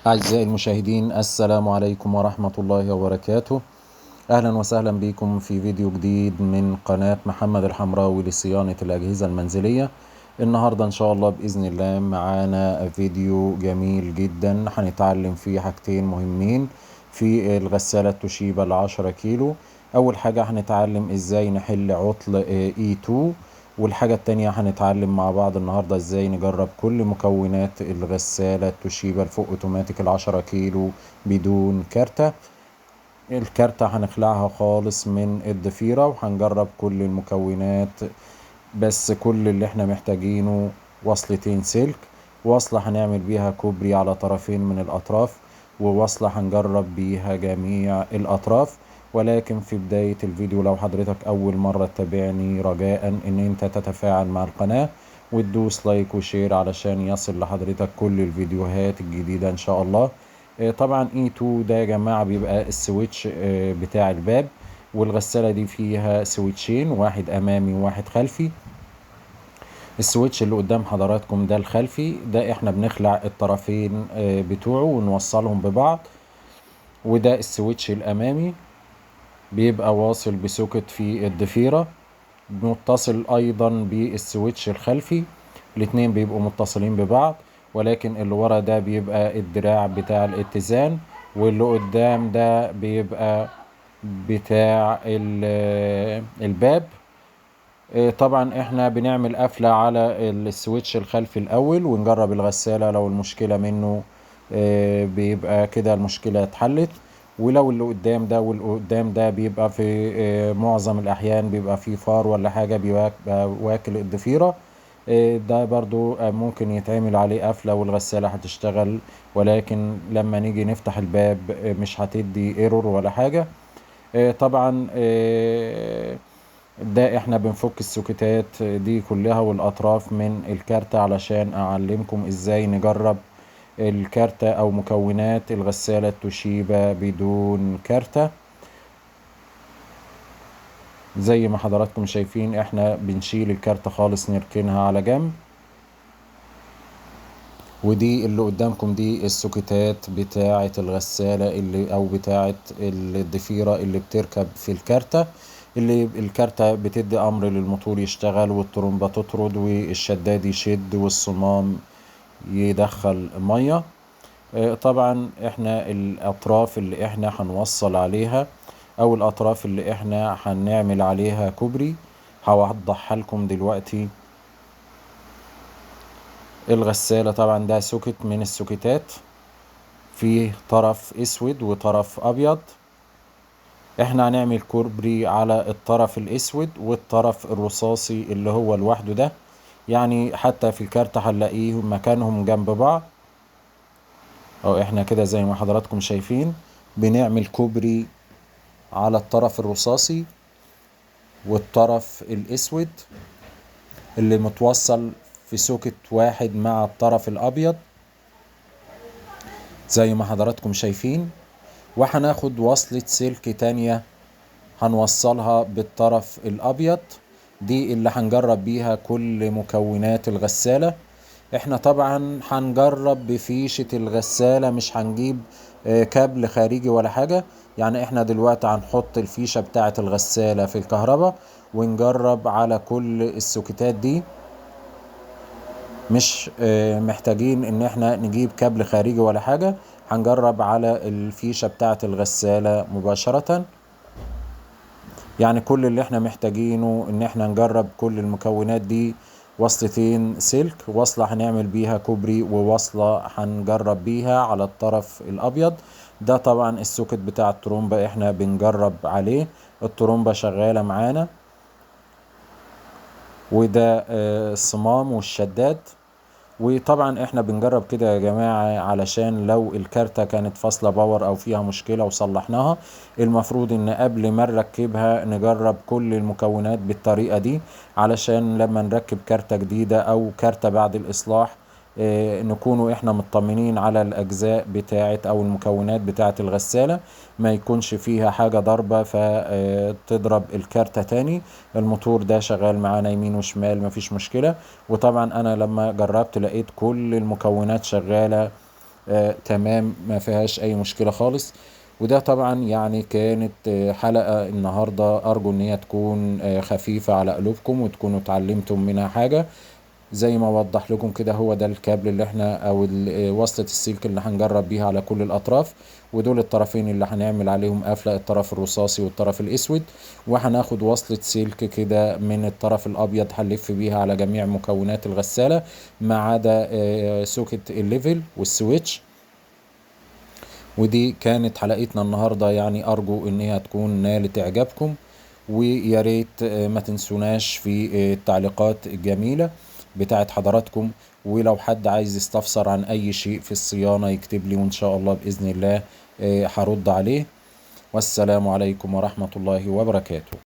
أعزائي المشاهدين، السلام عليكم ورحمة الله وبركاته. أهلا وسهلا بكم في فيديو جديد من قناة محمد الحمراوي لصيانة الأجهزة المنزلية. النهاردة إن شاء الله بإذن الله معانا فيديو جميل جدا هنتعلم فيه حاجتين مهمين في الغسالة توشيبا ال10 كيلو. أول حاجة هنتعلم إزاي نحل عطل E2، والحاجة التانية هنتعلم مع بعض النهاردة ازاي نجرب كل مكونات الغسالة توشيبا الفوق اوتوماتيك ال10 كيلو بدون كارتة. الكارتة هنخلعها خالص من الضفيرة وهنجرب كل المكونات، بس كل اللي احنا محتاجينه وصلتين سلك، وصلة هنعمل بيها كوبري على طرفين من الأطراف، ووصلة هنجرب بيها جميع الأطراف. ولكن في بداية الفيديو لو حضرتك أول مرة تتابعني، رجاء إن أنت تتفاعل مع القناة وتدوس لايك وشير علشان يصل لحضرتك كل الفيديوهات الجديدة إن شاء الله. طبعا E2 ده يا جماعة بيبقى السويتش بتاع الباب، والغسالة دي فيها سويتشين، واحد أمامي وواحد خلفي. السويتش اللي قدام حضراتكم ده الخلفي، ده احنا بنخلع الطرفين بتوعه ونوصلهم ببعض. وده السويتش الأمامي بيبقى واصل بسوكت في الضفيرة، متصل أيضا بالسويتش الخلفي. الاتنين بيبقوا متصلين ببعض، ولكن اللي ورا ده بيبقى الدراع بتاع الاتزان، واللي قدام ده بيبقى بتاع الباب. طبعا احنا بنعمل قفلة على السويتش الخلفي الأول ونجرب الغسالة، لو المشكلة منه بيبقى كده المشكلة اتحلت. ولو اللي قدام ده واللي قدام ده بيبقى في معظم الأحيان بيبقى في فار ولا حاجة بيبقى واكل الضفيرة، ده برضو ممكن يتعمل عليه قفلة والغسالة هتشتغل. ولكن لما نيجي نفتح الباب مش هتدي ايرور ولا حاجة. طبعا ده احنا بنفك السوكتات دي كلها والاطراف من الكارتة علشان اعلمكم ازاي نجرب الكارتة او مكونات الغسالة التوشيبا بدون كارتة. زي ما حضراتكم شايفين احنا بنشيل الكارتة خالص نركنها على جنب. ودي اللي قدامكم دي السوكتات بتاعة الغسالة اللي او بتاعة الضفيرة اللي بتركب في الكارتة، اللي الكارتة بتدي امر للموتور يشتغل والطرمبة تطرد والشداد يشد والصمام يدخل مية. طبعا احنا الاطراف اللي احنا هنوصل عليها او الاطراف اللي احنا هنعمل عليها كوبري هوضحها لكم دلوقتي. الغسالة طبعا ده سوكت من السوكتات، فيه طرف اسود وطرف ابيض. احنا هنعمل كوبري على الطرف الاسود والطرف الرصاصي اللي هو لوحده ده، يعني حتى في الكارت هنلاقيه مكانهم جنب بعض. او احنا كده زي ما حضراتكم شايفين بنعمل كوبري على الطرف الرصاصي والطرف الاسود اللي متوصل في سوكت واحد مع الطرف الابيض زي ما حضراتكم شايفين. وهناخد وصلة سلك تانية هنوصلها بالطرف الابيض، دي اللي هنجرب بيها كل مكونات الغسالة. احنا طبعا هنجرب بفيشة الغسالة، مش هنجيب كابل خارجي ولا حاجة. يعني احنا دلوقتي هنحط الفيشة بتاعة الغسالة في الكهرباء ونجرب على كل السوكتات دي، مش محتاجين ان احنا نجيب كابل خارجي ولا حاجة. هنجرب على الفيشة بتاعة الغسالة مباشرة. يعني كل اللي احنا محتاجينه ان احنا نجرب كل المكونات دي، وصلتين سلك، وصلة هنعمل بيها كوبري ووصلة هنجرب بيها على الطرف الابيض. ده طبعا السوكت بتاع الترومبة احنا بنجرب عليه، الترومبة شغالة معانا. وده الصمام والشداد. وطبعا احنا بنجرب كده يا جماعة علشان لو الكارتة كانت فاصلة باور او فيها مشكلة وصلحناها، المفروض ان قبل ما نركبها نجرب كل المكونات بالطريقة دي، علشان لما نركب كارتة جديدة او كارتة بعد الاصلاح نكونوا احنا مطمنين على الاجزاء بتاعة او المكونات بتاعة الغسالة، ما يكونش فيها حاجة ضربة فتضرب الكارتة تاني. الموتور ده شغال معانا يمين وشمال مفيش مشكلة. وطبعا انا لما جربت لقيت كل المكونات شغالة تمام، ما فيهاش اي مشكلة خالص. وده طبعا يعني كانت حلقة النهاردة، ارجو ان هي تكون خفيفة على قلوبكم وتكونوا اتعلمتم منها حاجة. زي ما اوضح لكم كده، هو ده الكابل اللي احنا او وصلة السلك اللي هنجرب بيها على كل الاطراف، ودول الطرفين اللي هنعمل عليهم قفلة، الطرف الرصاصي والطرف الاسود. وهناخد وصلة سلك كده من الطرف الابيض هنلف بيها على جميع مكونات الغسالة ما عدا سوكت الليفل والسويتش. ودي كانت حلقتنا النهاردة، يعني أرجو إن هي تكون نالت إعجابكم. ويا ريت ما تنسوناش في التعليقات الجميلة بتاعت حضراتكم. ولو حد عايز يستفسر عن أي شيء في الصيانة يكتب لي، وإن شاء الله بإذن الله هرد عليه. والسلام عليكم ورحمة الله وبركاته.